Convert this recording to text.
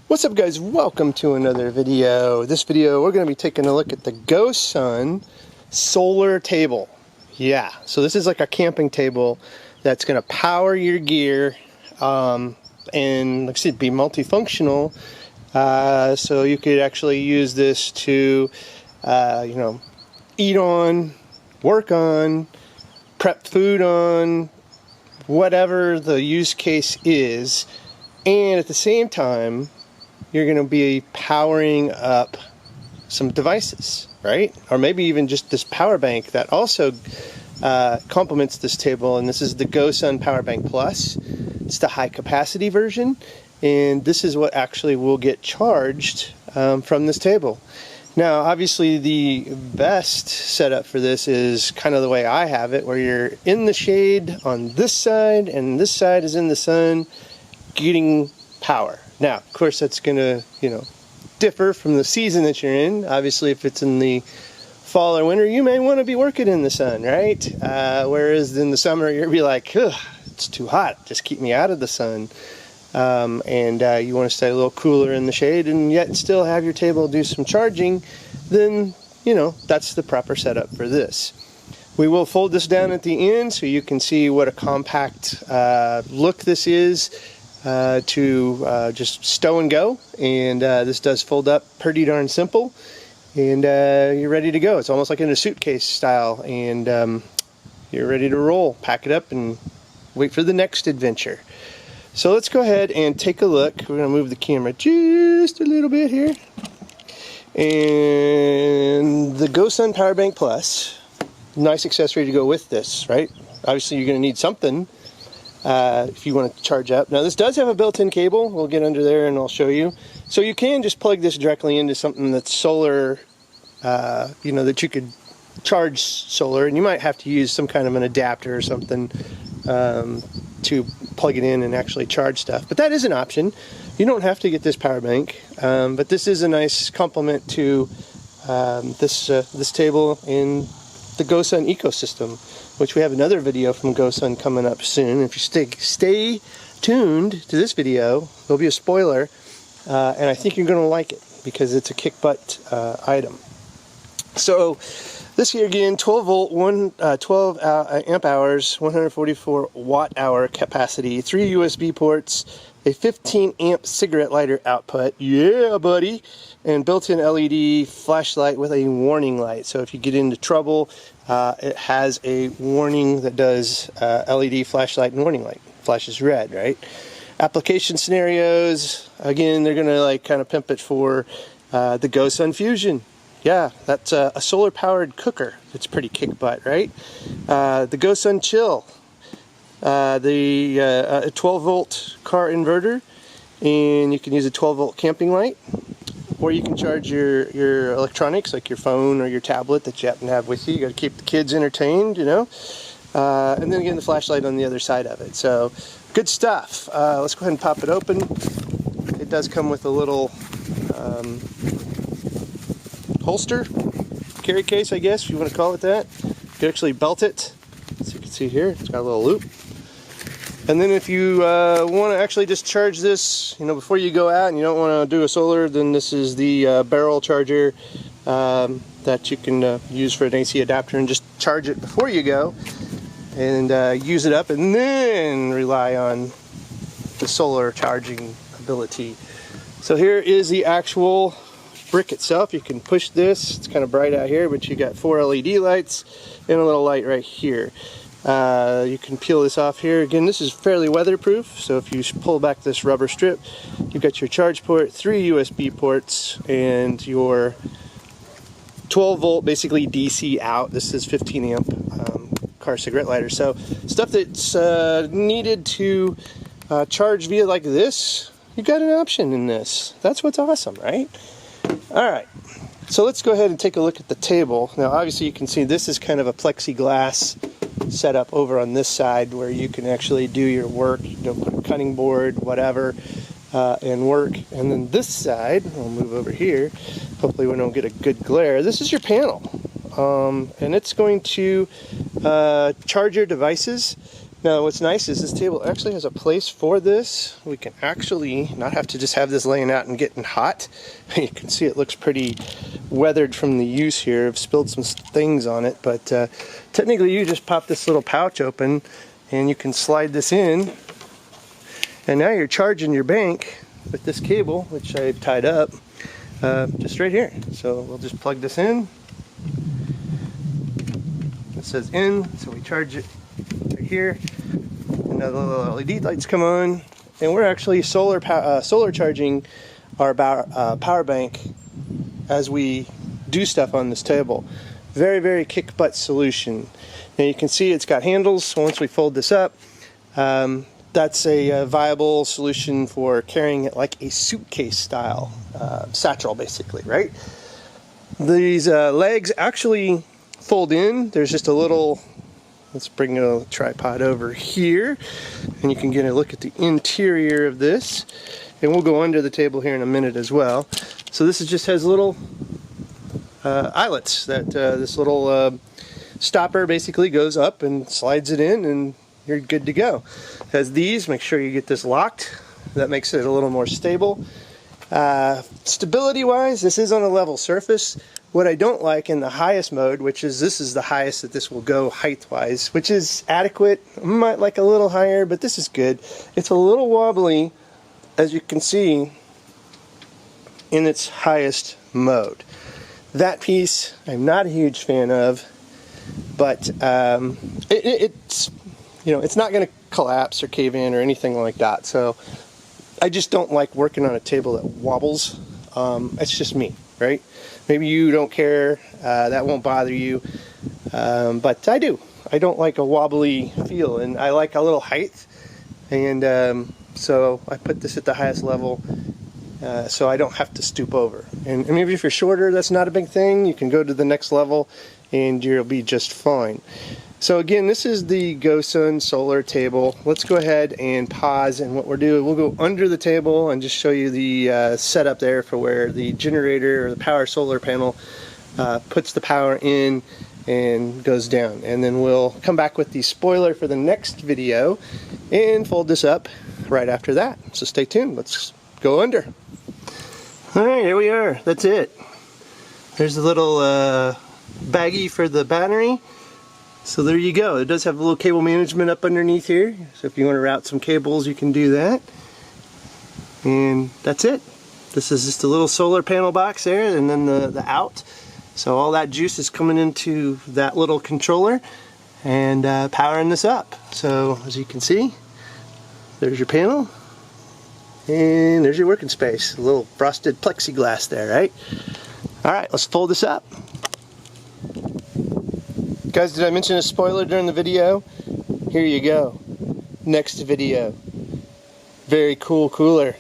What's up guys, welcome to another video. This video we're going to be taking a look at the Gosun solar table. Yeah, so this is like a camping table that's going to power your gear and like I said, be multifunctional. So you could actually use this to eat on, work on, prep food on, whatever the use case is, and at the same time you're going to be powering up some devices, right? Or maybe even just this power bank that also complements this table, and this is the Gosun Power Bank Plus. It's the high capacity version, and this is what actually will get charged from this table. Now obviously the best setup for this is kind of the way I have it, where you're in the shade on this side and this side is in the sun getting power. Now, of course, that's going to, differ from the season that you're in. Obviously, if it's in the fall or winter, you may want to be working in the sun, right? Whereas in the summer, you'll be like, ugh, it's too hot. Just keep me out of the sun. And you want to stay a little cooler in the shade and yet still have your table do some charging, then, that's the proper setup for this. We will fold this down at the end so you can see what a compact look this is. To just stow and go, and this does fold up pretty darn simple, and you're ready to go. It's almost like in a suitcase style, and you're ready to roll. Pack it up and wait for the next adventure. So let's go ahead and take a look. We're going to move the camera just a little bit here, and the Gosun Power Bank Plus, nice accessory to go with this, right? Obviously you're going to need something if you want to charge up. Now this does have a built-in cable. We'll get under there and I'll show you. So you can just plug this directly into something that's solar, that you could charge solar, and you might have to use some kind of an adapter or something to plug it in and actually charge stuff. But that is an option. You don't have to get this power bank, but this is a nice complement to this table in the Gosun ecosystem, which we have another video from Gosun coming up soon. If you stay tuned to this video, there'll be a spoiler, and I think you're going to like it because it's a kick butt item. So this here again, 12 volt, 12 amp hours, 144 watt hour capacity, 3 USB ports, a 15 amp cigarette lighter output, yeah buddy, and built-in LED flashlight with a warning light. So if you get into trouble, it has a warning that does LED flashlight and warning light. Flashes red, right? Application scenarios, again, they're gonna kind of pimp it for the Gosun Fusion. Yeah, that's a solar powered cooker. It's pretty kick butt, right? The Gosun Chill, the 12 volt car inverter, and you can use a 12 volt camping light, or you can charge your electronics like your phone or your tablet that you happen to have with you. You got to keep the kids entertained, and then again the flashlight on the other side of it. So good stuff. Let's go ahead and pop it open. It does come with a little holster, carry case, I guess, if you want to call it that. You can actually belt it, as you can see here. It's got a little loop. And then if you want to actually just charge this, before you go out and you don't want to do a solar, then this is the barrel charger that you can use for an AC adapter and just charge it before you go and use it up, and then rely on the solar charging ability. So here is the actual brick itself. You can push this. It's kind of bright out here, but you got 4 LED lights and a little light right here. You can peel this off here. Again, this is fairly weatherproof, so if you pull back this rubber strip, you've got your charge port, 3 USB ports, and your 12 volt basically DC out. This is 15 amp car cigarette lighter. So stuff that's needed to charge via like this, you got an option in this. That's what's awesome, right? Alright, so let's go ahead and take a look at the table. Now obviously you can see this is kind of a plexiglass setup over on this side where you can actually do your work, put a cutting board, whatever, and work. And then this side, we'll move over here, hopefully we don't get a good glare. This is your panel, and it's going to charge your devices Now what's nice is this table actually has a place for this. We can actually not have to just have this laying out and getting hot. You can see it looks pretty weathered from the use here. I've spilled some things on it, but technically you just pop this little pouch open and you can slide this in, and now you're charging your bank with this cable, which I've tied up just right here. So we'll just plug this in. It says in, so we charge it right here, and now the little LED lights come on, and we're actually solar charging our power bank as we do stuff on this table. Very, very kick butt solution. Now you can see it's got handles, so once we fold this up, that's a viable solution for carrying it like a suitcase style satchel, basically, right? These legs actually fold in. There's just a little, let's bring a tripod over here, and you can get a look at the interior of this, and we'll go under the table here in a minute as well. So this just has little eyelets that this little stopper basically goes up and slides it in, and you're good to go. It has these, make sure you get this locked. That makes it a little more stable. Stability wise, this is on a level surface. What I don't like in the highest mode, which is this is the highest that this will go height wise, which is adequate. I might like a little higher, but this is good. It's a little wobbly, as you can see, in its highest mode. That piece I'm not a huge fan of, but it's, you know, it's not going to collapse or cave in or anything like that. So I just don't like working on a table that wobbles. It's just me, right? Maybe you don't care, that won't bother you, but I do. I don't like a wobbly feel, and I like a little height, and so I put this at the highest level so I don't have to stoop over. And maybe if you're shorter, that's not a big thing. You can go to the next level and you'll be just fine. So again, this is the Gosun solar table. Let's go ahead and pause, and what we'll do, we'll go under the table and just show you the setup there for where the generator or the power solar panel puts the power in and goes down. And then we'll come back with the spoiler for the next video and fold this up right after that. So stay tuned, let's go under. Alright, here we are, that's it. There's a little baggie for the battery. So there you go. It does have a little cable management up underneath here. So if you want to route some cables, you can do that. And that's it. This is just a little solar panel box there, and then the out. So all that juice is coming into that little controller and powering this up. So as you can see, there's your panel. And there's your working space. A little frosted plexiglass there, right? Alright, let's fold this up. Guys, did I mention a spoiler during the video? Here you go. Next video. Very cool cooler.